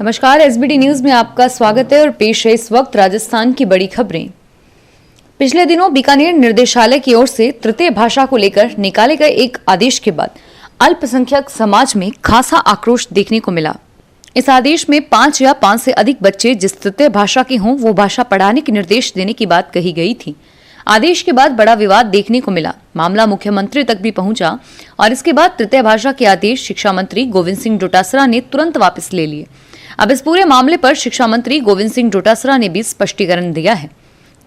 नमस्कार, SBT news में आपका स्वागत है और पेश है इस वक्त राजस्थान की बड़ी खबरें। पिछले दिनों बीकानेर निर्देशालय की ओर से तृतीय भाषा को लेकर निकाले गए एक आदेश के बाद अल्पसंख्यक समाज में खासा आक्रोश देखने को मिला। इस आदेश में 5 या 5 से अधिक बच्चे जिस तृतीय भाषा के हों वो भाषा पढ़ाने के निर्देश देने की बात कही गई थी। आदेश के बाद बड़ा विवाद देखने को मिला। मामला मुख्यमंत्री तक भी पहुंचा और इसके बाद तृतीय भाषा के आदेश शिक्षा मंत्री गोविंद सिंह डोटासरा ने तुरंत वापस ले लिए। अब इस पूरे मामले पर शिक्षा मंत्री गोविंद सिंह डोटासरा ने भी स्पष्टीकरण दिया है।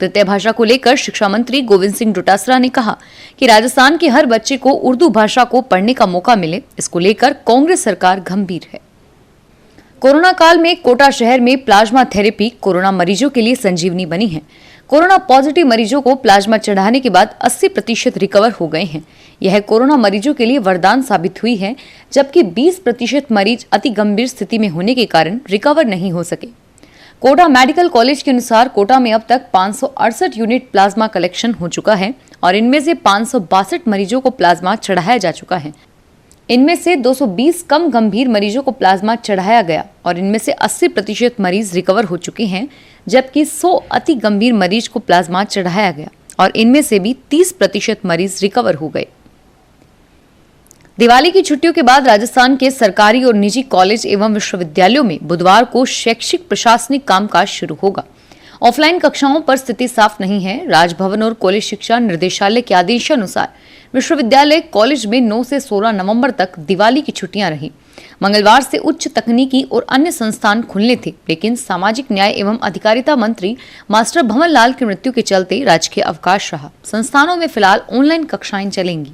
तृतीय भाषा को लेकर शिक्षा मंत्री गोविंद सिंह डोटासरा ने कहा कि राजस्थान के हर बच्चे को उर्दू भाषा को पढ़ने का मौका मिले, इसको लेकर कांग्रेस सरकार गंभीर है। कोरोना काल में कोटा शहर में प्लाज्मा थेरेपी कोरोना मरीजों के लिए संजीवनी बनी है। कोरोना पॉजिटिव मरीजों को प्लाज्मा चढ़ाने के बाद 80% रिकवर हो गए हैं। यह कोरोना मरीजों के लिए वरदान साबित हुई है, जबकि 20% मरीज अति गंभीर स्थिति में होने के कारण रिकवर नहीं हो सके। कोटा मेडिकल कॉलेज के अनुसार कोटा में अब तक 568 यूनिट प्लाज्मा कलेक्शन हो चुका है और इनमें से 562 मरीजों को प्लाज्मा चढ़ाया जा चुका है। इनमें से 220 कम गंभीर मरीजों को प्लाज्मा चढ़ाया गया और इनमें से 80% मरीज रिकवर हो चुके हैं, जबकि 100 अति गंभीर मरीज को प्लाज्मा चढ़ाया गया और इनमें से भी 30% मरीज रिकवर हो गए। दिवाली की छुट्टियों के बाद राजस्थान के सरकारी और निजी कॉलेज एवं विश्वविद्यालयों में बुधवार को शैक्षिक प्रशासनिक कामकाज शुरू होगा। ऑफलाइन कक्षाओं पर स्थिति साफ नहीं है। राजभवन और कॉलेज शिक्षा निर्देशालय के आदेशानुसार विश्वविद्यालय कॉलेज में 9 से 16 नवंबर तक दिवाली की छुट्टियां रही। मंगलवार से उच्च तकनीकी और अन्य संस्थान खुलने थे, लेकिन सामाजिक न्याय एवं अधिकारिता मंत्री मास्टर भंवर लाल की मृत्यु के चलते राजकीय अवकाश रहा। संस्थानों में फिलहाल ऑनलाइन कक्षाएं चलेंगी।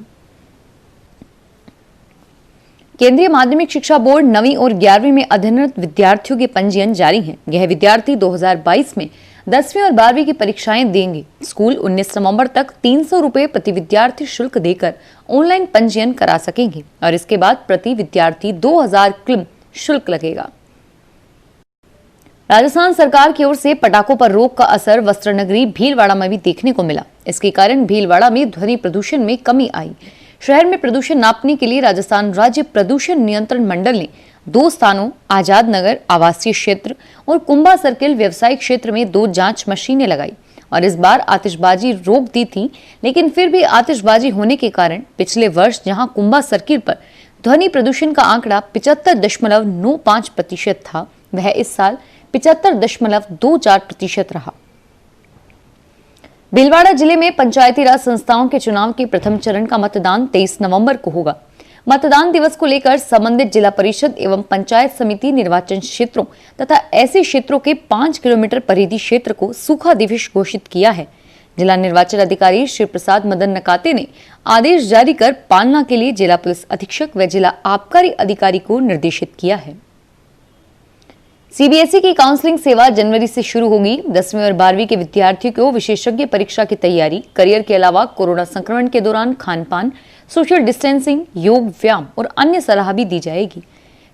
केंद्रीय माध्यमिक शिक्षा बोर्ड 9वीं और 11वीं में अध्ययनरत विद्यार्थियों के पंजीयन जारी हैं। यह विद्यार्थी 2022 में 10वीं और 12वीं की परीक्षाएं देंगे। स्कूल 19 नवंबर तक 300 रुपए प्रति विद्यार्थी शुल्क देकर ऑनलाइन पंजीयन करा सकेंगे और इसके बाद प्रति विद्यार्थी 2000 क्लिम शुल्क लगेगा। राजस्थान सरकार की ओर से पटाखों पर रोक का असर वस्त्र नगरी भीलवाड़ा में भी देखने को मिला। इसके कारण भीलवाड़ा में ध्वनि प्रदूषण में कमी आई। शहर में प्रदूषण नापने के लिए राजस्थान राज्य प्रदूषण नियंत्रण मंडल ने 2 स्थानों आजाद नगर आवासीय क्षेत्र और कुंभा सर्किल व्यवसायिक क्षेत्र में 2 जांच मशीनें लगाई और इस बार आतिशबाजी रोक दी थी, लेकिन फिर भी आतिशबाजी होने के कारण पिछले वर्ष जहां कुंभा सर्किल पर ध्वनि प्रदूषण का आंकड़ा 75.95% था, वह इस साल 75.24% रहा। भीलवाड़ा जिले में पंचायती राज संस्थाओं के चुनाव के प्रथम चरण का मतदान 23 नवंबर को होगा। मतदान दिवस को लेकर संबंधित जिला परिषद एवं पंचायत समिति निर्वाचन क्षेत्रों तथा ऐसे क्षेत्रों के 5 किलोमीटर परिधि क्षेत्र को सूखा दिवस घोषित किया है। जिला निर्वाचन अधिकारी श्री प्रसाद मदन नकाते ने आदेश जारी कर पालना के लिए जिला पुलिस अधीक्षक व जिला आबकारी अधिकारी को निर्देशित किया है। सीबीएसई की काउंसलिंग सेवा जनवरी से शुरू होगी। 10वीं और 12वीं के विद्यार्थियों को विशेषज्ञ परीक्षा की तैयारी, करियर के अलावा कोरोना संक्रमण के दौरान खान-पान, सोशल डिस्टेंसिंग, योग, व्यायाम और अन्य सलाह भी दी जाएगी।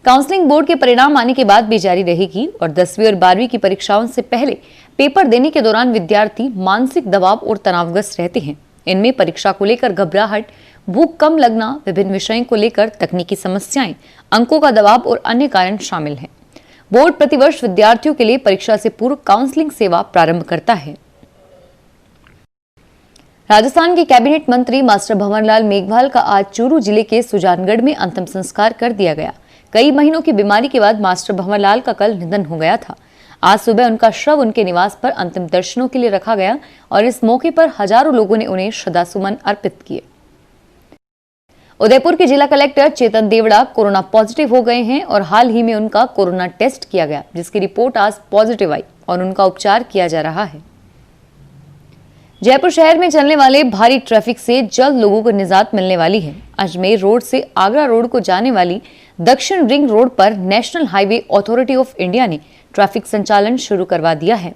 काउंसलिंग बोर्ड के परिणाम आने के बाद भी जारी रहेगी और 10वीं और 12वीं की परीक्षाओं से पहले पेपर देने के दौरान विद्यार्थी मानसिक दबाव और तनावग्रस्त रहते हैं। इनमें परीक्षा को लेकर घबराहट, भूख कम लगना, विभिन्न विषयों को लेकर तकनीकी समस्याएं, अंकों का दबाव और अन्य कारण शामिल हैं। बोर्ड प्रतिवर्ष विद्यार्थियों के लिए परीक्षा से पूर्व काउंसलिंग सेवा प्रारंभ करता है। राजस्थान के कैबिनेट मंत्री मास्टर भंवर लाल मेघवाल का आज चूरू जिले के सुजानगढ़ में अंतिम संस्कार कर दिया गया। कई महीनों की बीमारी के बाद मास्टर भंवर लाल का कल निधन हो गया था। आज सुबह उनका शव उनके निवास पर अंतिम दर्शनों के लिए रखा गया और इस मौके पर हजारों लोगों ने उन्हें श्रद्धासुमन अर्पित किए। उदयपुर के जिला कलेक्टर चेतन देवड़ा कोरोना पॉजिटिव हो गए हैं और हाल ही में उनका कोरोना टेस्ट किया गया, जिसकी रिपोर्ट आज पॉजिटिव आई और उनका उपचार किया जा रहा है। जयपुर शहर में चलने वाले भारी ट्रैफिक से जल्द लोगों को निजात मिलने वाली है। अजमेर रोड से आगरा रोड को जाने वाली दक्षिण रिंग रोड पर national highway authority of India ने ट्रैफिक संचालन शुरू करवा दिया है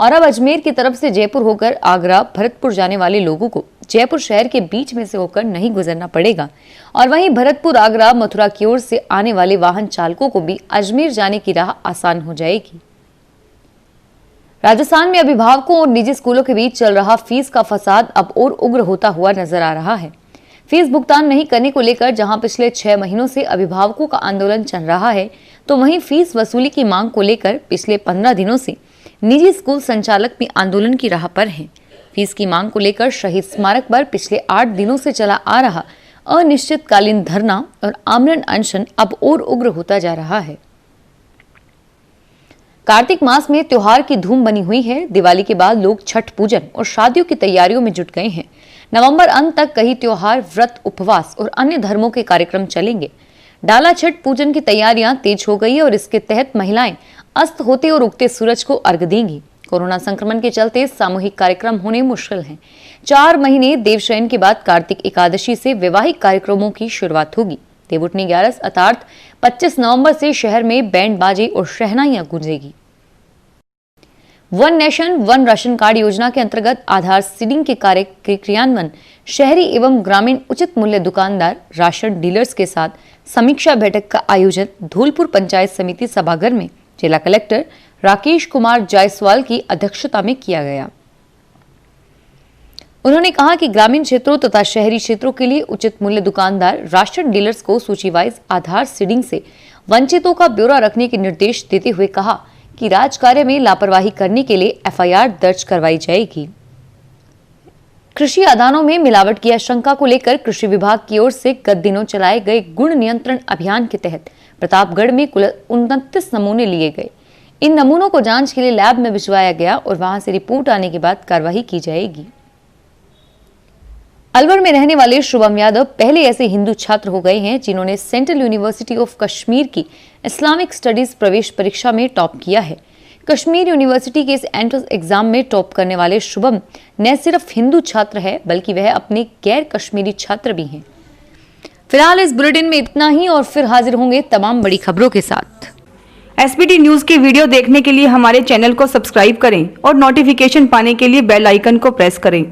और अब अजमेर की तरफ से जयपुर होकर आगरा भरतपुर जाने वाले लोगों को जयपुर शहर के बीच में से होकर नहीं गुजरना पड़ेगा और वहीं भरतपुर आगरा मथुरा की ओर से आने वाले वाहन चालकों को भी अजमेर जाने की राह आसान हो जाएगी। राजस्थान में अभिभावकों और निजी स्कूलों के बीच चल रहा फीस का फसाद अब और उग्र होता हुआ नजर आ रहा है। फीस भुगतान नहीं करने को लेकर जहां पिछले 6 महीनों से अभिभावकों का आंदोलन चल रहा है, तो वहीं फीस वसूली की मांग को लेकर पिछले 15 दिनों से निजी स्कूल संचालक भी आंदोलन की राह पर हैं। फीस की मांग को लेकर शहीद स्मारक पर पिछले 8 दिनों से चला आ रहा अनिश्चितकालीन धरना और आमरण अनशन अब और उग्र होता जा रहा है। कार्तिक मास में त्योहार की धूम बनी हुई है। दिवाली के बाद लोग छठ पूजन और शादियों की तैयारियों में जुट गए हैं। नवंबर अंत तक कई त्योहार, व्रत, उपवास और अन्य धर्मों के कार्यक्रम चलेंगे। डाला छठ पूजन की तैयारियां तेज हो गई है और इसके तहत महिलाएं अस्त होते और उगते सूरज को अर्घ देंगी। कोरोना संक्रमण के चलते सामूहिक कार्यक्रम होने मुश्किल हैं। 4 महीने देवशयन के बाद कार्तिक एकादशी से वैवाहिक कार्यक्रमों की शुरुआत होगी। देवउठनी 11 अर्थात 25 नवंबर से शहर में बैंड बाजे और शहनाइयां गूंजेगी। One nation one ration card योजना के अंतर्गत आधार सीडिंग के कार्य के क्रियान्वयन, शहरी एवं ग्रामीण उचित मूल्य दुकानदार, राशन डीलर्स के साथ समीक्षा बैठक का आयोजन धौलपुर पंचायत समिति सभागार में जिला कलेक्टर राकेश कुमार जायसवाल की अध्यक्षता में किया गया। उन्होंने कहा कि ग्रामीण क्षेत्रों तथा शहरी क्षेत्रों के लिए उचित मूल्य दुकानदार, राशन डीलर्स को सूचीवाइज आधार सीडिंग से वंचितों का ब्यौरा रखने के निर्देश देते हुए कहा कि राजकार्य में लापरवाही करने के लिए एफआईआर दर्ज करवाई जाएगी। कृषि आदानों में मिलावट की आशंका को लेकर कृषि विभाग की ओर से गत दिनों चलाए गए गुण नियंत्रण अभियान के तहत प्रतापगढ़ में कुल 29 नमूने लिए गए। इन नमूनों को जांच के लिए लैब में भिजवाया गया और वहां से रिपोर्ट आने के बाद कार्रवाई की जाएगी। अलवर में रहने वाले शुभम यादव पहले ऐसे हिंदू छात्र हो गए हैं जिन्होंने सेंट्रल यूनिवर्सिटी ऑफ कश्मीर की इस्लामिक स्टडीज प्रवेश परीक्षा में टॉप किया है। कश्मीर यूनिवर्सिटी के इस एंट्रेंस एग्जाम में टॉप करने वाले शुभम न सिर्फ हिंदू छात्र है बल्कि वह अपने गैर कश्मीरी छात्र भी हैं। फिलहाल इस बुलेटिन में इतना ही और फिर हाजिर होंगे तमाम बड़ी खबरों के साथ। एसबीटी न्यूज के वीडियो देखने के लिए हमारे चैनल को सब्सक्राइब करें और नोटिफिकेशन पाने के लिए बेल आइकन को प्रेस करें।